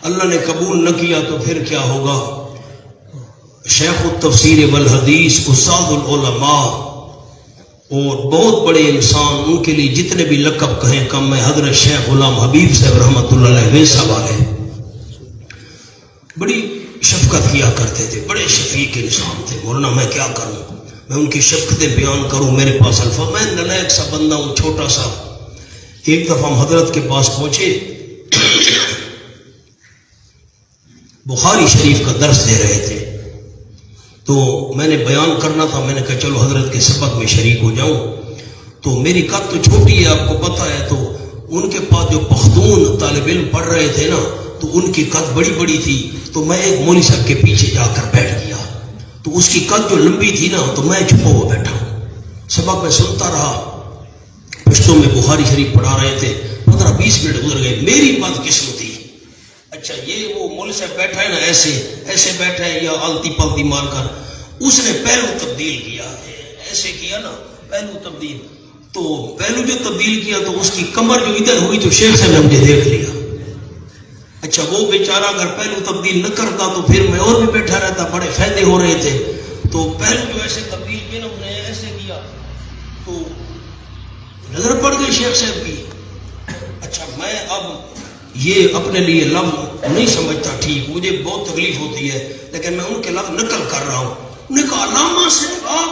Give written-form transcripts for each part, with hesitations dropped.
اللہ نے قبول نہ کیا تو پھر کیا ہوگا؟ شیخ التفسیر والحدیث استاد العلماء اور بہت بڑے انسان، ان کے لیے جتنے بھی لقب کہیں کم ہے۔ حضرت شیخ غلام حبیب صاحب رحمۃ اللہ علیہ ویسا والے بڑی شفقت کیا کرتے تھے، بڑے شفیق انسان تھے۔ مولانا میں کیا کروں، میں ان کی شفقتیں بیان کروں، میرے پاس الفاظ، میں نلائق سا بندہ ہوں، چھوٹا سا۔ ایک دفعہ ہم حضرت کے پاس پہنچے، بخاری شریف کا درس دے رہے تھے، تو میں نے بیان کرنا تھا، میں نے کہا چلو حضرت کے سبق میں شریک ہو جاؤں۔ تو میری قد تو چھوٹی ہے، آپ کو پتہ ہے، تو ان کے پاس جو پختون طالب علم پڑھ رہے تھے نا، تو ان کی قد بڑی بڑی تھی، تو میں ایک مولوی صاحب کے پیچھے جا کر بیٹھ گیا، تو اس کی قد جو لمبی تھی نا، تو میں چھپا ہوا بیٹھا ہوں، سبق میں سنتا رہا۔ پشتوں میں بخاری شریف پڑھا رہے تھے، 15-20 منٹ گزر گئے، میری بدقسمتی، اچھا یہ وہ مولوی صاحب بیٹھا ہے نا، ایسے بیٹھا ہے یا آلتی پالتی مار کر، اس نے پہلو تبدیل کیا، ایسے کیا نا پہلو تبدیل، تو پہلو جو تبدیل کیا تو اس کی کمر جو ادھر ہوئی تو شیخ صاحب نے مجھے دیکھ لیا۔ اچھا وہ بیچارہ اگر پہلو تبدیل نہ کرتا تو پھر میں اور بھی بیٹھا رہتا، بڑے فائدے ہو رہے تھے، تو پہلو جو ایسے تبدیل کیا نا، انہوں نے ایسے کیا تو نظر پڑ گئی شیخ صاحب کی۔ اچھا میں اب یہ اپنے لیے لفظ نہیں سمجھتا ٹھیک، مجھے بہت تکلیف ہوتی ہے، لیکن میں ان کے لفظ نقل کر رہا ہوں۔ انہوں نے کہا علامہ صاحب،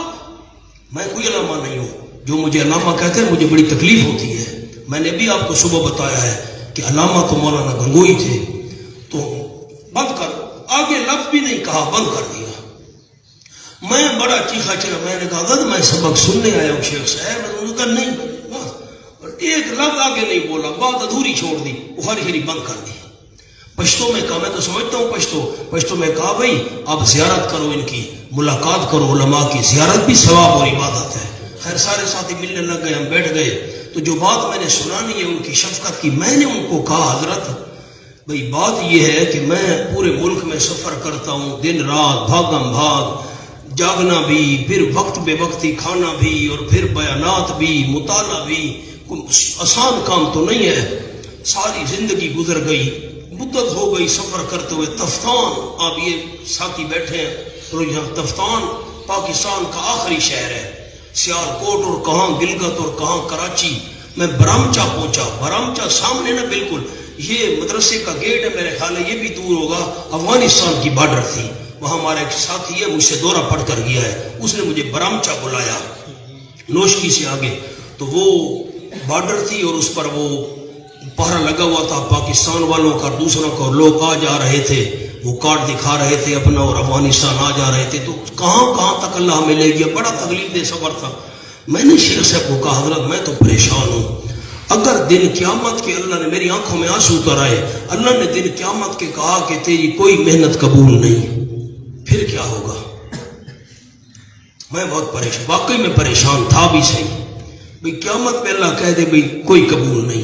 میں کوئی علامہ نہیں ہوں، جو مجھے علامہ کہتے ہیں مجھے بڑی تکلیف ہوتی ہے۔ میں نے بھی آپ کو صبح بتایا ہے کہ علامہ تو مولانا گنگوئی تھے، تو بند کر، آگے لفظ بھی نہیں کہا، بند کر دیا۔ میں بڑا چیخا چلا، میں نے کہا حضرت میں سبق سننے آیا ہوں شیخ صاحب، انہوں نے کہا نہیں، ایک لفظ آگے نہیں بولا، بات ادھوری چھوڑ دی، بخاری شریف بند کر دی۔ پشتوں میں کہا، میں تو سمجھتا ہوں پشتوں میں کہا بھائی آپ زیارت کرو، ان کی ملاقات کرو، علماء کی زیارت بھی ثواب اور عبادت ہے۔ خیر سارے ساتھی ملنے لگ گئے، ہم بیٹھ گئے، تو جو بات میں نے سنانی ہے ان کی شفقت کی، میں نے ان کو کہا حضرت بھائی بات یہ ہے کہ میں پورے ملک میں سفر کرتا ہوں، دن رات بھاگم بھاگ، جاگنا بھی، پھر وقت بے وقتی کھانا بھی، اور پھر بیانات بھی، مطالعہ بھی، آسان کام تو نہیں ہے۔ ساری زندگی گزر گئی، مدت ہو گئی سفر کرتے ہوئے۔ تفتان، آپ یہ ساتھی بیٹھے ہیں، تفتان پاکستان کا آخری شہر ہے، سیالکوٹ اور کہاں گلگت اور کہاں کراچی۔ میں برامچا پہنچا، برامچا سامنے نا بالکل، یہ مدرسے کا گیٹ ہے، میرے خیال ہے یہ بھی دور ہوگا، افغانستان کی بارڈر تھی، وہاں ہمارا ایک ساتھی ہے، مجھ سے دورہ پڑھ کر گیا ہے، اس نے مجھے برامچا بلایا نوشکی سے آگے، تو وہ بارڈر تھی اور اس پر وہ پہرا لگا ہوا تھا پاکستان والوں کا، دوسروں کا، لوگ آ جا رہے تھے، وہ کارڈ دکھا رہے تھے اپنا، اور افغانستان آ جا رہے تھے، تو کہاں تک اللہ ہمیں لے گیا، بڑا تکلیف دہ سفر تھا۔ میں نے شیخ صاحب کو کہا حضرت میں تو پریشان ہوں، اگر دن قیامت کے اللہ نے میری آنکھوں میں آنسو اتر آئے، اللہ نے دن قیامت کے کہا کہ تیری کوئی محنت قبول نہیں، پھر کیا ہوگا؟ میں بہت پریشان، واقعی میں پریشان تھا بھی صحیح، بھئی قیامت میں اللہ کہہ دے بھئی کوئی قبول نہیں،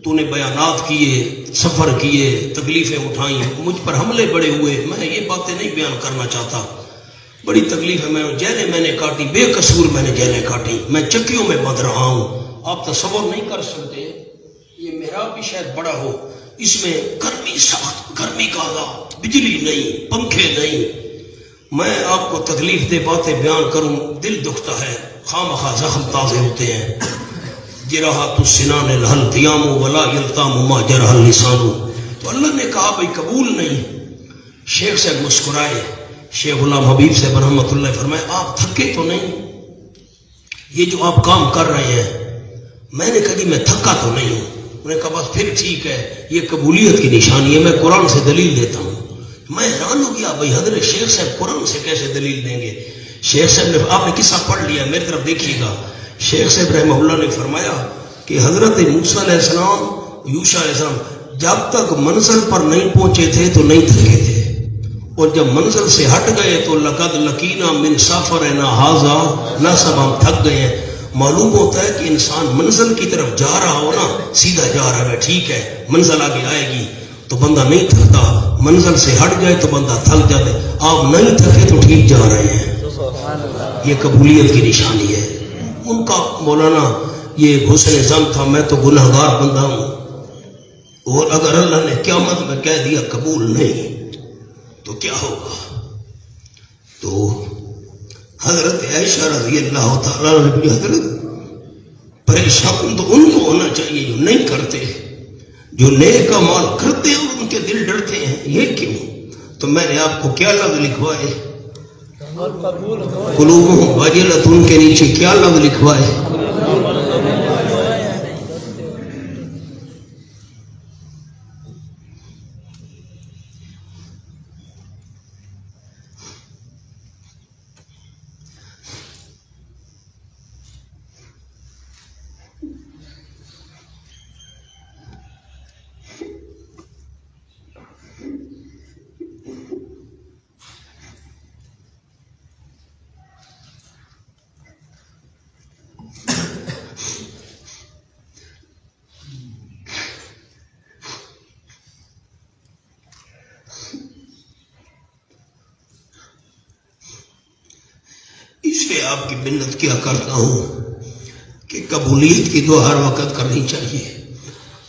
تو نے بیانات کیے، سفر کیے، تکلیفیں اٹھائیں، مجھ پر حملے بڑے ہوئے، میں یہ باتیں نہیں بیان کرنا چاہتا، بڑی تکلیف ہے، میں جیلیں میں نے کاٹی، بے قصور میں نے جیلیں کاٹی، میں چکیوں میں بند رہا ہوں، آپ تصور نہیں کر سکتے، یہ محراب بھی شاید بڑا ہو، اس میں گرمی سخت، گرمی کا عذاب، بجلی نہیں، پنکھے نہیں، میں آپ کو تکلیف دہ باتیں بیان کروں دل دکھتا ہے، خامخواہ زخم تازے ہوتے ہیں۔ جراحت السنان الحل دیام ولا یلتام ما جرح اللسان، تو اللہ نے کہا بھائی قبول نہیں۔ شیخ صاحب مسکرائے، شیخ غلام حبیب صاحب رحمۃ اللہ فرمائے آپ تھکے تو نہیں؟ یہ جو آپ کام کر رہے ہیں، میں نے کہا میں تھکا تو نہیں ہوں۔ انہوں نے کہا بس پھر ٹھیک ہے، یہ قبولیت کی نشانی ہے، میں قرآن سے دلیل دیتا ہوں۔ میں حیران ہو گیا، بھائی حضرت شیخ صاحب قرآن سے کیسے دلیل دیں گے؟ شیخ صاحب نے، آپ نے قصہ پڑھ لیا، میری طرف دیکھیے گا، شیخ صاحب رحمہ اللہ نے فرمایا کہ حضرت موسیٰ علیہ السلام، یوشع علیہ السلام جب تک منزل پر نہیں پہنچے تھے تو نہیں تھکے تھے، اور جب منزل سے ہٹ گئے تو لقد لقینا من سفرنا ھذا نصب، ہم تھک گئے ہیں۔ معلوم ہوتا ہے کہ انسان منزل کی طرف جا رہا ہو نا، سیدھا جا رہا ہے، ٹھیک ہے، منزل آگے آئے گی تو بندہ نہیں تھکتا، منزل سے ہٹ جائے تو بندہ تھک جاتا ہے۔ آپ نہیں تھکے تو ٹھیک جا رہے ہیں، یہ قبولیت کی نشانی ہے۔ ان کا مولانا یہ حسن ظن تھا، میں تو گنہگار بندہ ہوں، اور اگر اللہ نے قیامت میں کہہ دیا قبول نہیں تو کیا ہوگا؟ تو حضرت عائشہ رضی اللہ تعالیٰ عنہ، حضرت پریشان تو ان کو ہونا چاہیے جو نہیں کرتے، جو نیک اعمال کرتے ہیں اور ان کے دل ڈرتے ہیں، یہ کیوں؟ تو میں نے آپ کو کیا لفظ لکھوائے؟ قلوبہم وجلۃ، ان کے نیچے کیا لفظ لکھوائے؟ اس لیے آپ کی منت کیا کرتا ہوں کہ قبولیت کی دعا ہر وقت کرنی چاہیے۔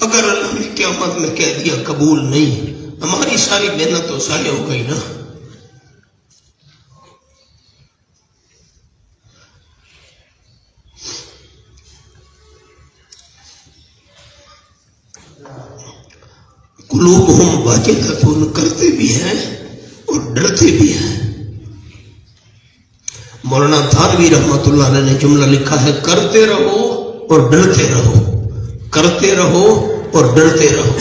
اگر اللہ نے قیامت میں کہہ دیا قبول نہیں، ہماری ساری محنت تو ضائع ہو گئی نا۔ قلوبہم واجلۃ، کرتے بھی ہیں اور ڈرتے بھی ہیں۔ مولانا تھانوی رحمۃ اللہ علیہ نے جملہ لکھا ہے، کرتے رہو اور ڈرتے رہو، کرتے رہو اور ڈرتے رہو۔